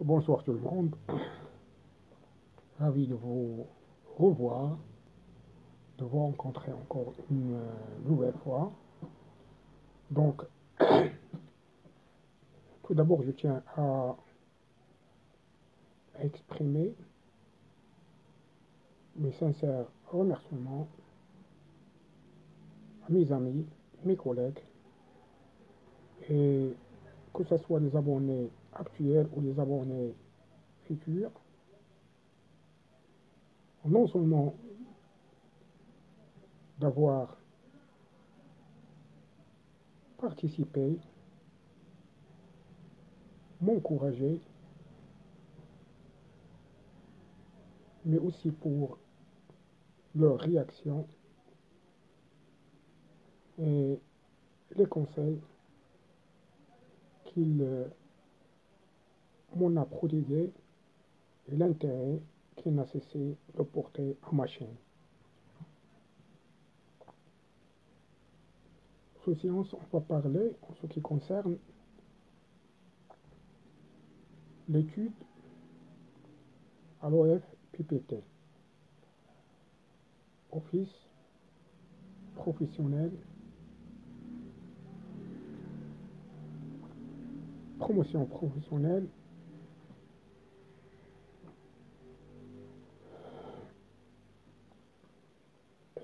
Bonsoir tout le monde, ravi de vous revoir, de vous rencontrer encore une nouvelle fois. Donc, tout d'abord, je tiens à exprimer mes sincères remerciements à mes amis, mes collègues, et que ce soit les abonnés actuels ou les abonnés futurs, non seulement d'avoir participé, m'encouragé, mais aussi pour leurs réactions et les conseils qu'ils m'ont prodigué et l'intérêt qu'il n'a cessé de porter à ma chaîne. Sous séance, on va parler en ce qui concerne l'étude à l'OFPPT, Office professionnel, promotion professionnelle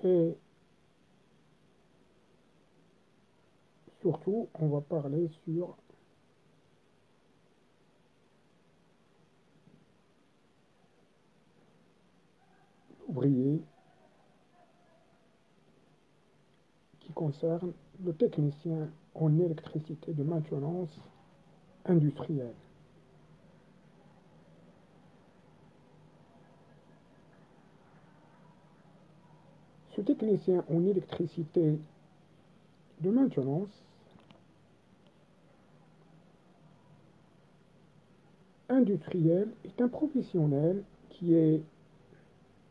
et surtout on va parler sur l'ouvrier qui concerne le technicien en électricité de maintenance industrielle. Ce technicien en électricité de maintenance industrielle est un professionnel qui est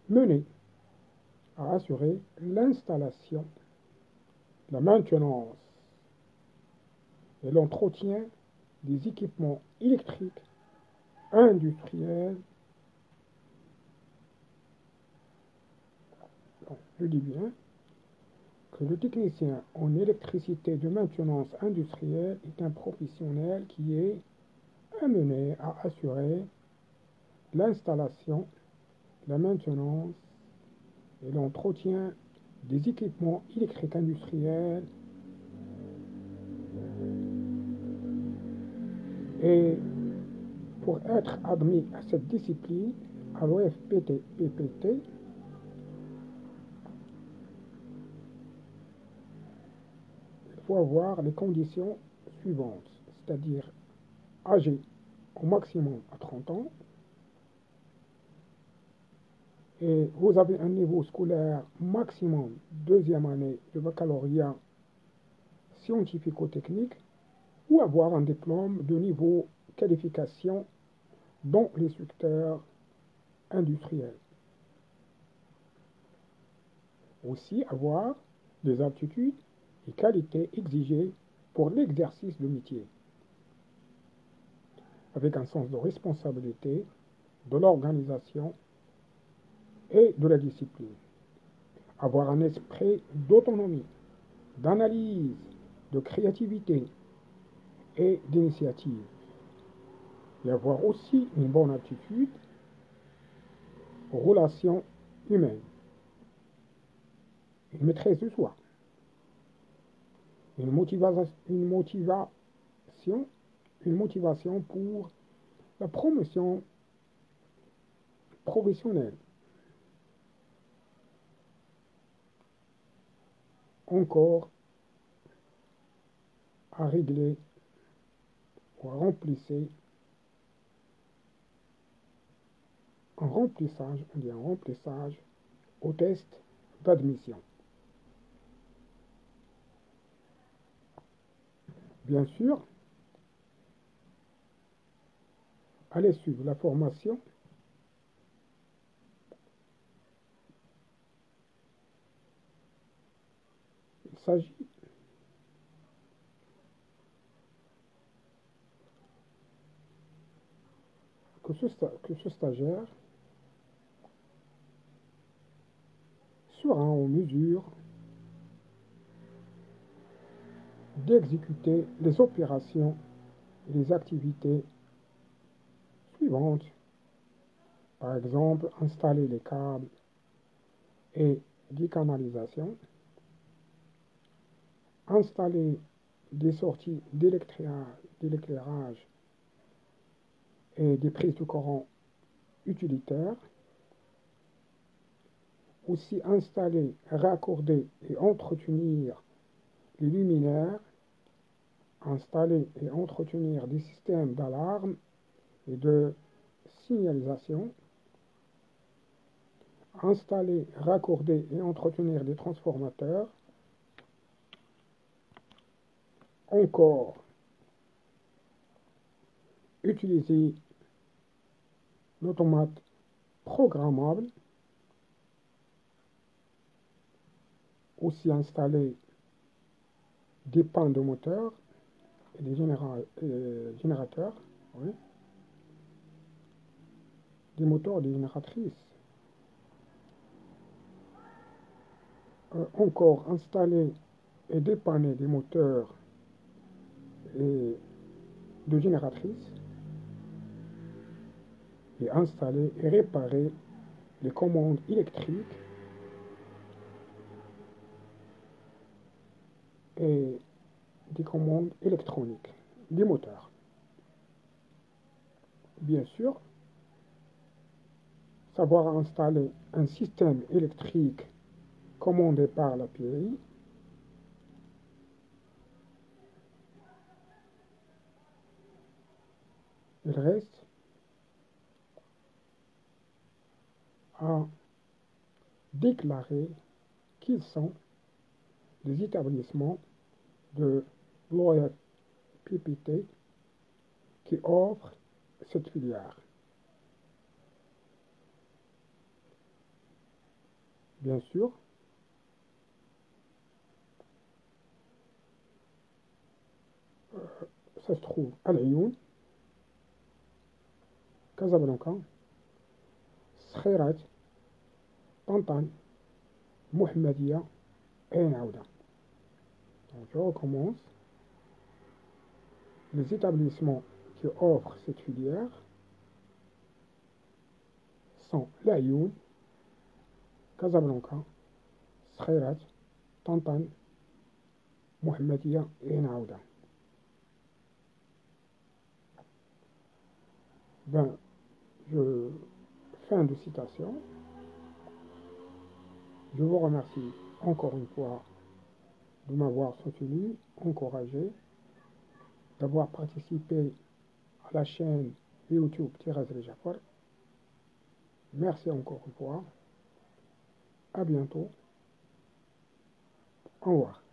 mené à assurer l'installation, la maintenance et l'entretien des équipements électriques industriels. Donc, je dis bien que le technicien en électricité de maintenance industrielle est un professionnel qui est amené à assurer l'installation, la maintenance et l'entretien des équipements électriques industriels et pour être admis à cette discipline, à l'OFPPT, il faut avoir les conditions suivantes, c'est-à-dire âgé au maximum à 30 ans, et vous avez un niveau scolaire maximum deuxième année de baccalauréat scientifico-technique ou avoir un diplôme de niveau qualification dans les secteurs industriels. Aussi avoir des aptitudes et qualités exigées pour l'exercice de métier, avec un sens de responsabilité, de l'organisation et de la discipline. Avoir un esprit d'autonomie, d'analyse, de créativité et d'initiative. Et avoir aussi une bonne attitude aux relations humaines, une maîtrise de soi, une motivation pour la promotion professionnelle. Encore à régler ou à remplissage au test d'admission. Bien sûr, allez suivre la formation il s'agit que ce stagiaire sera en mesure d'exécuter les opérations et les activités suivantes. Par exemple, installer les câbles et des canalisations, installer des sorties d'éclairage et des prises de courant utilitaires, aussi installer, raccorder et entretenir les luminaires, installer et entretenir des systèmes d'alarme et de signalisation, installer, raccorder et entretenir des transformateurs, encore utiliser l'automate programmable, aussi installer des pans de moteur et des générateurs, oui, des moteurs et des génératrices. Encore installer et dépanner des moteurs et de génératrices et installer et réparer les commandes électriques et des commandes électroniques des moteurs. Bien sûr, savoir installer un système électrique commandé par l'API, il reste à déclarer qu'ils sont des établissements de l'OFPPT qui offrent cette filière. Bien sûr, ça se trouve à Lyon, Casablanca, Skhairat, Tantan, Mohammedia et Naouda. Donc je recommence. Les établissements qui offrent cette filière sont Lyon, Casablanca, Skhairat, Tantan, Mohammedia et Naouda. Ben, fin de citation. Je vous remercie encore une fois de m'avoir soutenu, encouragé, d'avoir participé à la chaîne YouTube Thérèse Jafar. Merci encore une fois. À bientôt. Au revoir.